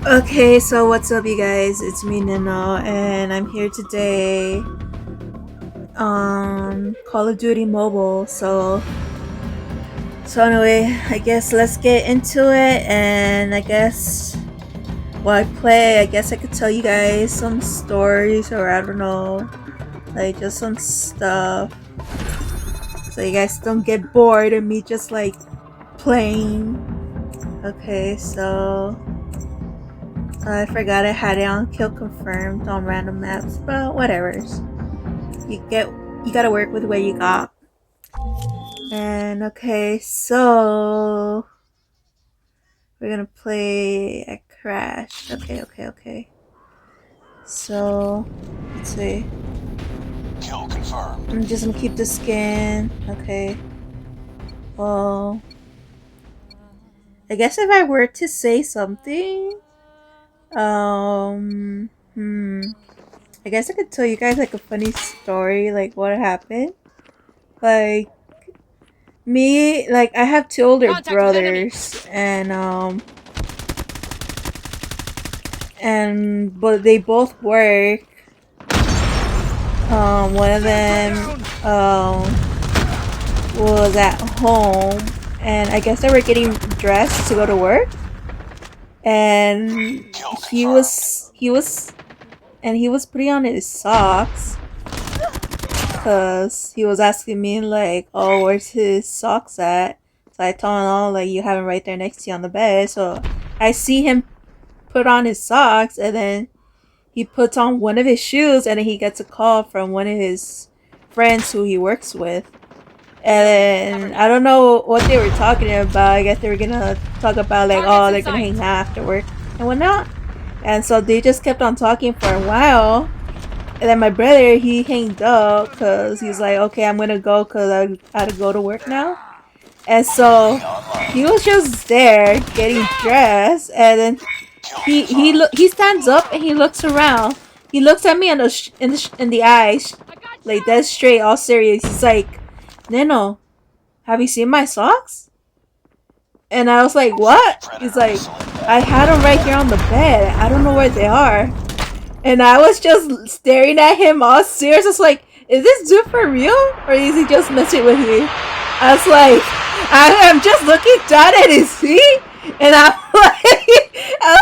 Okay, so what's up, you guys? It's me, Neno, and I'm here today on Call of Duty Mobile. So anyway, I guess let's get into it. And I guess while I play, I guess I could tell you guys some stories, or I don't know, like just some stuff, so you guys don't get bored of me just like playing. Okay, so I forgot I had it on kill confirmed on random maps, but whatever's. You gotta work with what you got. And okay, so we're gonna play a crash. Okay. So let's see. Kill confirmed. I'm just gonna keep the skin. Okay. Well, I guess if I were to say something, um, hmm, I guess I could tell you guys like a funny story, like what happened. Like me, like I have two older brothers, and but they both work. One of them was at home, and I guess they were getting dressed to go to work, and he was putting on his socks, because he was asking me like, oh, where's his socks at? So I told him, oh, like you have him right there next to you on the bed. So I see him put on his socks, and then he puts on one of his shoes, and then he gets a call from one of his friends who he works with. And I don't know what they were talking about. I guess they were gonna talk about like, oh, they're gonna hang out after work and whatnot. And so they just kept on talking for a while. And then my brother, he hanged up because he's like, okay, I'm gonna go because I had to go to work now. And so he was just there getting dressed, and then he stands up and he looks around. He looks at me in the eyes, like dead straight, all serious. He's like, Neno, have you seen my socks? And I was like, what? He's like, I had them right here on the bed. I don't know where they are. And I was just staring at him all serious. I was like, is this dude for real? Or is he just messing with me? I was like, I'm just looking down at his feet. And I'm like, I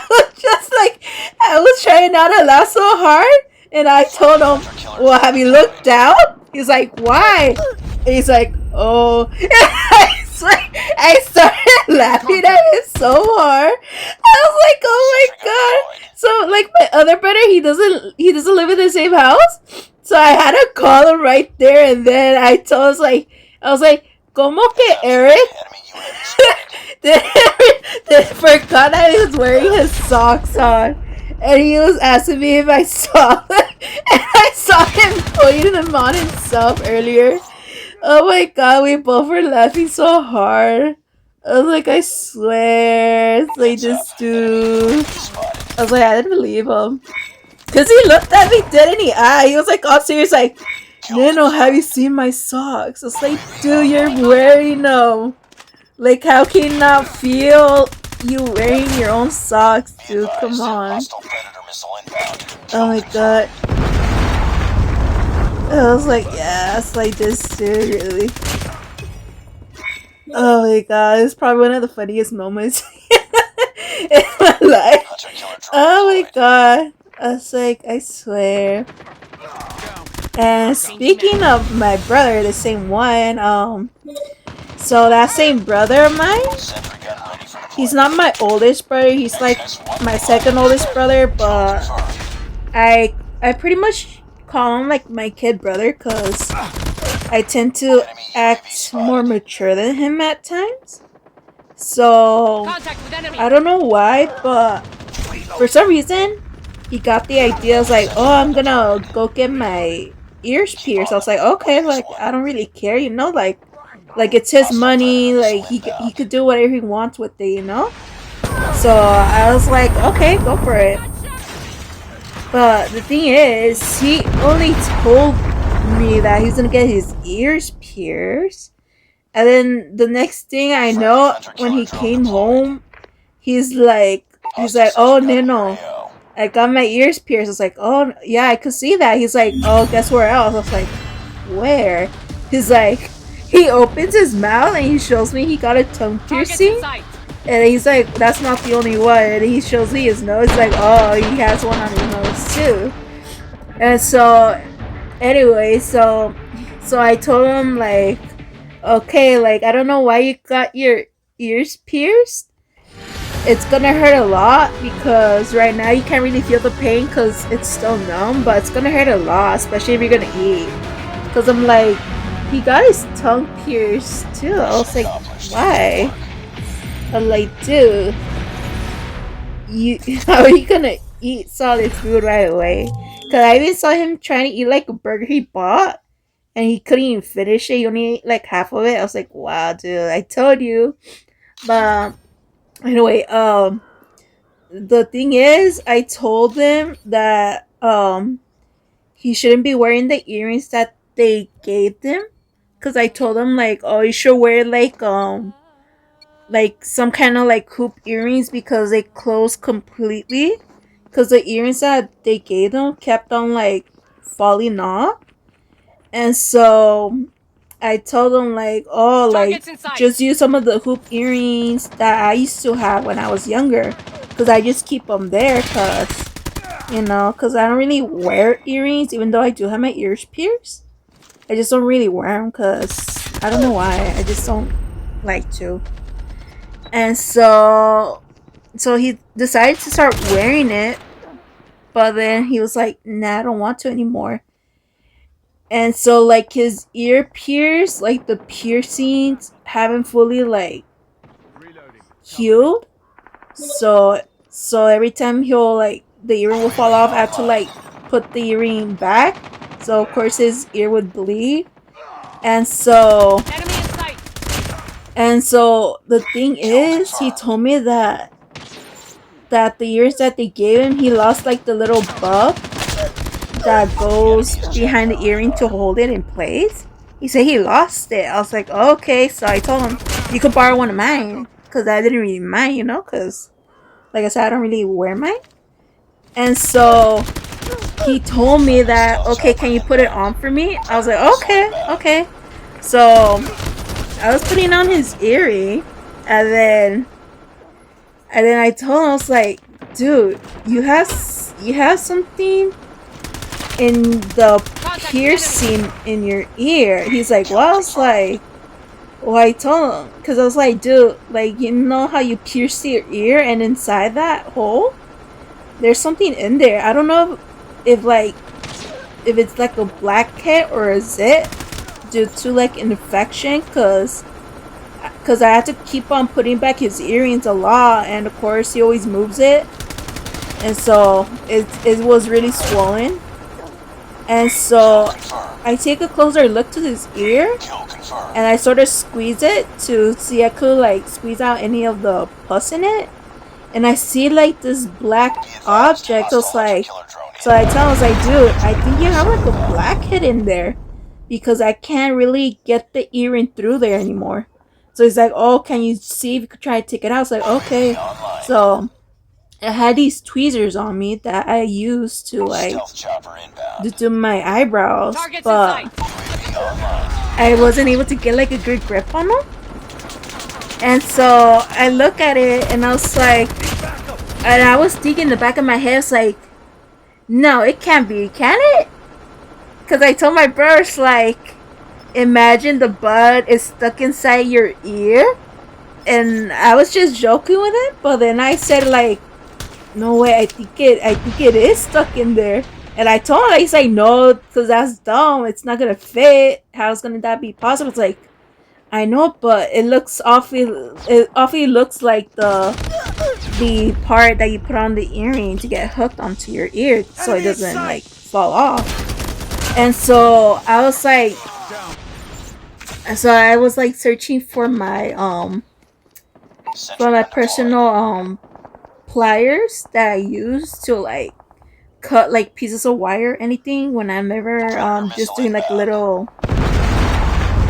was just like, I was trying not to laugh so hard. And I told him, well, have you looked down? He's like, why? And he's like, oh. And I started laughing at it so hard. I was like, oh my god. So like my other brother, he doesn't live in the same house. So I had to call him right there, and then I was like, ¿Cómo que Eric? then forgot I was wearing his socks on. And he was asking me if I saw them. And I saw him putting them on himself earlier. Oh my god, we both were laughing so hard. I was like, I swear, it's like this dude. I was like, I didn't believe him. Because he looked at me dead in the eye. He was like, all serious, like, Neno, have you seen my socks? I was like, dude, you're wearing them. Like, how can you not feel you wearing your own socks, dude? Come on. Oh my god. I was like, yeah, it's like this dude, really. Oh my god, it's probably one of the funniest moments in my life. Oh my god. I was like, I swear. And speaking of my brother, the same one, so that same brother of mine, he's not my oldest brother, he's like my second oldest brother, but I pretty much call him like my kid brother, because I tend to act more mature than him at times. So I don't know why, but for some reason he got the idea. I was like, oh, I'm gonna go get my ears pierced. I was like, okay, like I don't really care, you know, like it's his money, like he could do whatever he wants with it, you know. So I was like, okay, go for it. But the thing is, he only told me that he's gonna get his ears pierced, and then the next thing I know, when he came home, he's like, he's Hostile like, oh, sentry gun in your Neno, AO. I got my ears pierced. I was like, oh, yeah, I could see that. He's like, oh, guess where else? I was like, where? He's like, he opens his mouth and he shows me he got a tongue piercing. And he's like, that's not the only one. And he shows me his nose. He's like, oh, he has one on his nose too. And so, anyway, so I told him, like, okay, like, I don't know why you got your ears pierced. It's gonna hurt a lot because right now you can't really feel the pain because it's still numb, but it's gonna hurt a lot, especially if you're gonna eat. Because I'm like, he got his tongue pierced too. I was like, why? I'm like, dude, you how are you gonna eat solid food right away? Because I even saw him trying to eat like a burger he bought, and he couldn't even finish it. He only ate like half of it. I was like, wow, dude, I told you. But anyway, the thing is, I told him that he shouldn't be wearing the earrings that they gave him, because I told him, like, oh, you should wear like some kind of like hoop earrings because they close completely, because the earrings that they gave him kept on like falling off. And so I told him, like, oh, like, just use some of the hoop earrings that I used to have when I was younger, because I just keep them there because I don't really wear earrings, even though I do have my ears pierced. I just don't really wear them because I don't know why. I just don't like to. And so he decided to start wearing it, but then he was like, nah, I don't want to anymore. And so, like, his ear pierced, like the piercings haven't fully like healed. So every time he'll, like, the earring will fall off, I have to like put the earring back. So of course his ear would bleed. And so the thing is, he told me that the ears that they gave him, he lost like the little bub that goes behind the earring to hold it in place. He said he lost it. I was like, okay. So I told him, you could borrow one of mine, because I didn't really mind, because, like I said, I don't really wear mine. And so he told me that, okay, can you put it on for me? I was like, okay. So I was putting on his earring, and then I told him, I was like, dude, you have something in the piercing in your ear. He's like, well, I was like, well, I told him, because I was like, dude, like, you know how you pierce your ear, and inside that hole there's something in there. I don't know if like if it's like a blackhead or a zit due to like infection, because I had to keep on putting back his earrings a lot, and of course he always moves it, and so it was really swollen. And so I take a closer look to his ear, and I sort of squeeze it to see I could like squeeze out any of the pus in it, and I see like this black object. I was like, so I tell him, I was like, dude, I think you have like a blackhead in there, because I can't really get the earring through there anymore. So he's like, oh, can you see if you could try to take it out? I was like, okay. So I had these tweezers on me that I used to like do my eyebrows, but I wasn't able to get like a good grip on them. And so I look at it and I was like, and I was thinking in the back of my head, it's like, no, it can't be, can it? Because I told my brothers, like, imagine the bud is stuck inside your ear. And I was just joking with it, but then I said, like, no way, I think it is stuck in there. And I told him, he's like, no, because that's dumb. It's not gonna fit. How's gonna that be possible? It's like, I know, but it looks awfully. It awfully looks like the part that you put on the earring to get hooked onto your ear, so it doesn't like fall off. And so I was like, searching for my personal pliers that I use to like cut like pieces of wire or anything when I'm ever just doing like little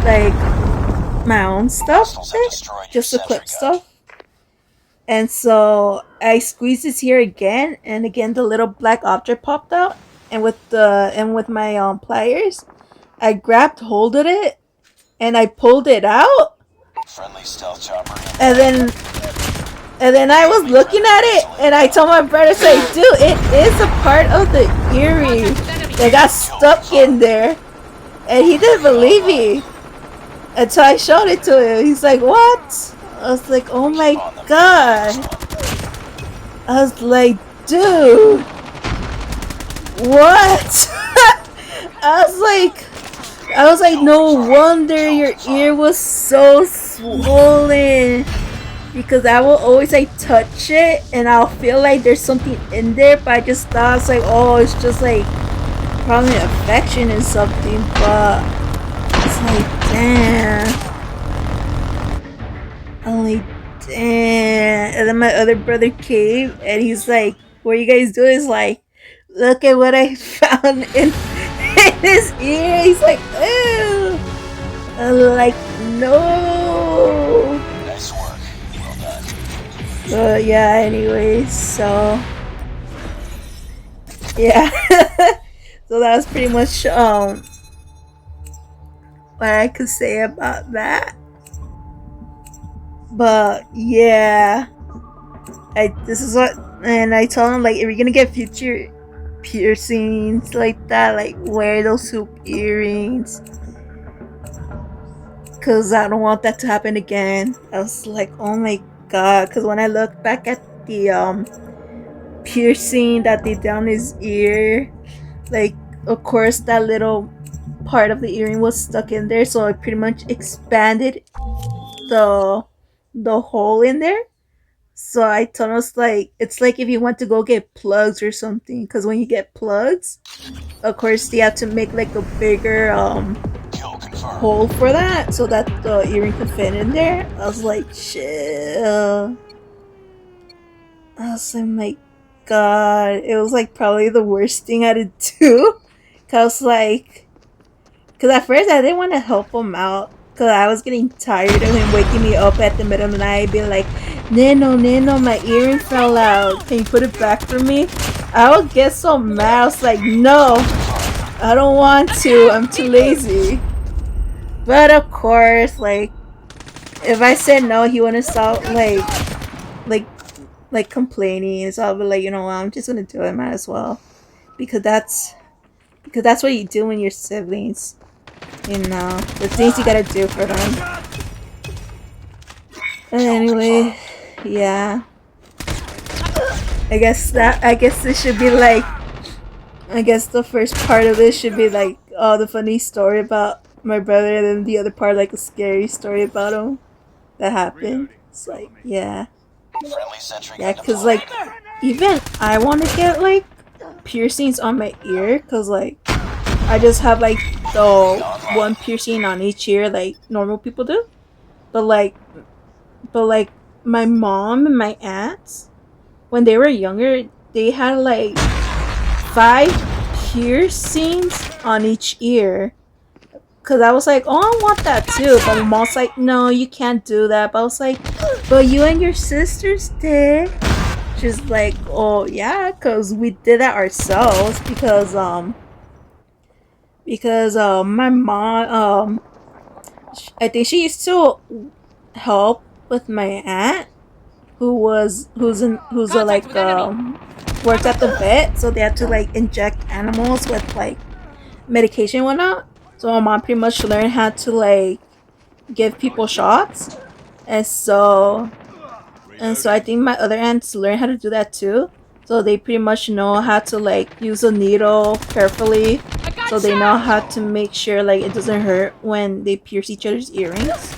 like my own stuff with it, just to clip stuff. And so I squeezed his ear again, and again the little black object popped out. And with my pliers, I grabbed hold of it and I pulled it out. Friendly stealth chopper And inbound. then and then I was looking at it, and I told my brother, "Say, dude, it is a part of the earring that got stuck in there." And he didn't believe me until I showed it to him. He's like, "What?" I was like, "Oh my Keep on them. god!" Next one. I was like, "Dude, what?" I was like, "No wonder your ear was so swollen." Because I will always like touch it and I'll feel like there's something in there, but I just thought it's like, oh, it's just like probably an infection or something, but it's like, damn. I'm like, damn. And then my other brother came and he's like, what are you guys doing? He's like, look at what I found in his ear. He's like, ew. I'm like, no. Nice work. Well done. Yeah, anyways, so yeah. So that was pretty much what I could say about that. But yeah, I this is what and I told him like if you're gonna get future piercings like that, like wear those hoop earrings. Cause I don't want that to happen again. I was like, oh my god, cause when I look back at the piercing that they did on his ear, like of course that little part of the earring was stuck in there, so I pretty much expanded the hole in there. So I told us like it's like if you want to go get plugs or something, because when you get plugs, of course you have to make like a bigger Kill confirmed. hole for that so that the earring could fit in there. I was like, chill. I was like, my god, it was like probably the worst thing I had to do. Cause like, cause at first I didn't want to help him out. Cause I was getting tired of him waking me up at the middle of the night, being like, Neno, Neno, my earring fell out. Can you put it back for me? I would get so mad. I was like, no, I don't want to. I'm too lazy. But of course, like, if I said no, he wouldn't stop like like complaining. So I'll be like, you know what, I'm just gonna do it. Might as well, because that's what you do when you're siblings. You know, the things you gotta do for them. But Kill anyway, confirmed. yeah. I guess this should be like. I guess the first part of this should be like, oh, the funny story about my brother, and then the other part like a scary story about him that happened. It's like, yeah. Friendly sentry Yeah, gun cause deployed. like even I want to get like piercings on my ear, cause like I just have like the UAV online. one piercing on each ear like normal people do. But like but like my mom and my aunts when they were younger, they had like 5 piercings on each ear. Cause I was like, oh, I want that too. But my mom's like, no, you can't do that. But I was like, but you and your sisters did. She's like, oh yeah, cause we did that ourselves. Because my mom I think she used to help with my aunt who's a like works at the vet, so they had to like inject animals with like medication and whatnot. So my mom pretty much learned how to like give people shots, and so I think my other aunts learned how to do that too. So they pretty much know how to like use a needle carefully. So they know how to make sure like it doesn't hurt when they pierce each other's earrings.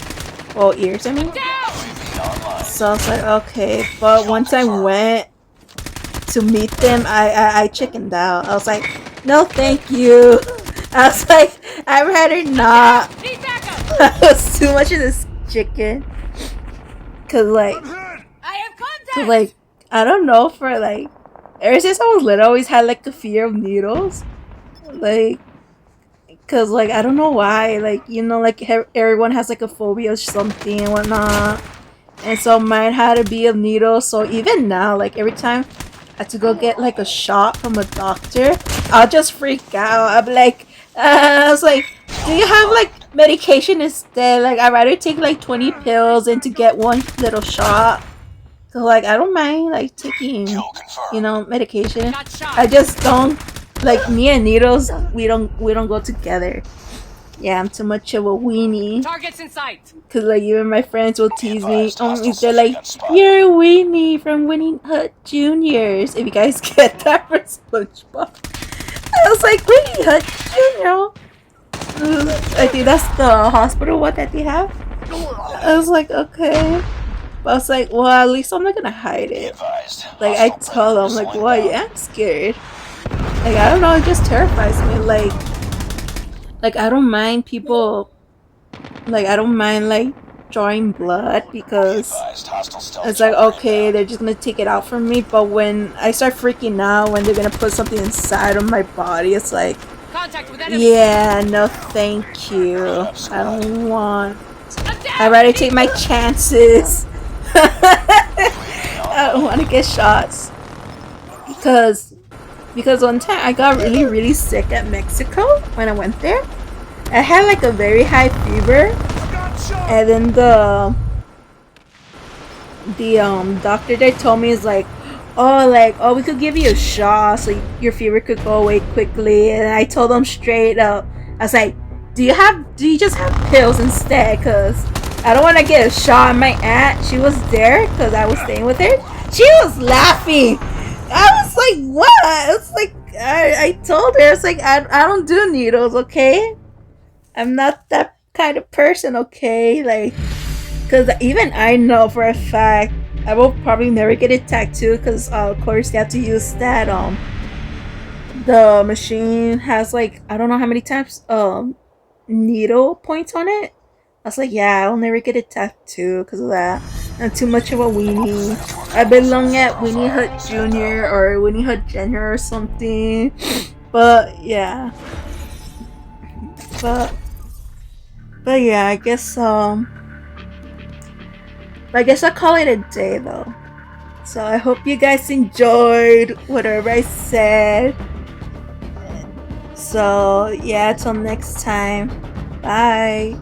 Well, ears, I mean. UAV online. So I was like, okay. But Kill once I confirmed. went to meet them, I chickened out. I was like, no, thank you. I was like, I'd rather not. I was too much of this chicken. Cause like, I don't know, for like, ever since I was little, I always had like a fear of needles. Like, cause like, I don't know why. Like, you know, like everyone has like a phobia of something and whatnot. And so mine had to be a needle. So even now, like every time I had to go get like a shot from a doctor, I'll just freak out. I'm like, I was like, do you have like medication instead? Like I'd rather take like 20 pills and to get one little shot. So like I don't mind like taking, Kill confirmed. medication. I just don't like me and needles. We don't go together. Yeah, I'm too much of a weenie. Targets in sight. Cause like even my friends will tease me. Advised, hostile If they're sentry like, gun spotted. "You're a weenie from Winnie Hut Juniors." If you guys get that from SpongeBob, I was like, Winnie Hut Junior. I think that's the hospital one that they have. I was like, okay. But I was like, well, at least I'm not gonna hide Be it. advised. Like I Hostile tell them, predator like, slowing well, down. yeah, I'm scared. Like I don't know, it just terrifies me. Like I don't mind people. Like I don't mind like drawing blood Be because advised. Hostile stealth it's like chopper okay, inbound. they're just gonna take it out from me. But when I start freaking out when they're gonna put something inside of my body, it's like, Contact with enemy. yeah, no, thank you. I don't want. I'm down. I'd rather take my chances. I don't want to get shots because one time I got really sick at Mexico when I went there. I had like a very high fever, and then the doctor there told me is like, oh, we could give you a shot so your fever could go away quickly. And I told them straight up, I was like, do you just have pills instead? Cause I don't want to get a shot. And my aunt, she was there cause I was staying with her. She was laughing. I was like, what? It's like I told her, it's like I don't do needles, okay? I'm not that kind of person, okay? Like, because even I know for a fact I will probably never get a tattoo because, of course, you have to use that. The machine has like I don't know how many times needle points on it. I was like, yeah, I'll never get a tattoo because of that. I'm too much of a weenie. I belong at Winnie Hut Junior or Winnie Hut Junior or something. But yeah, but but yeah, I guess I'll call it a day though. So I hope you guys enjoyed whatever I said. So yeah, till next time. Bye.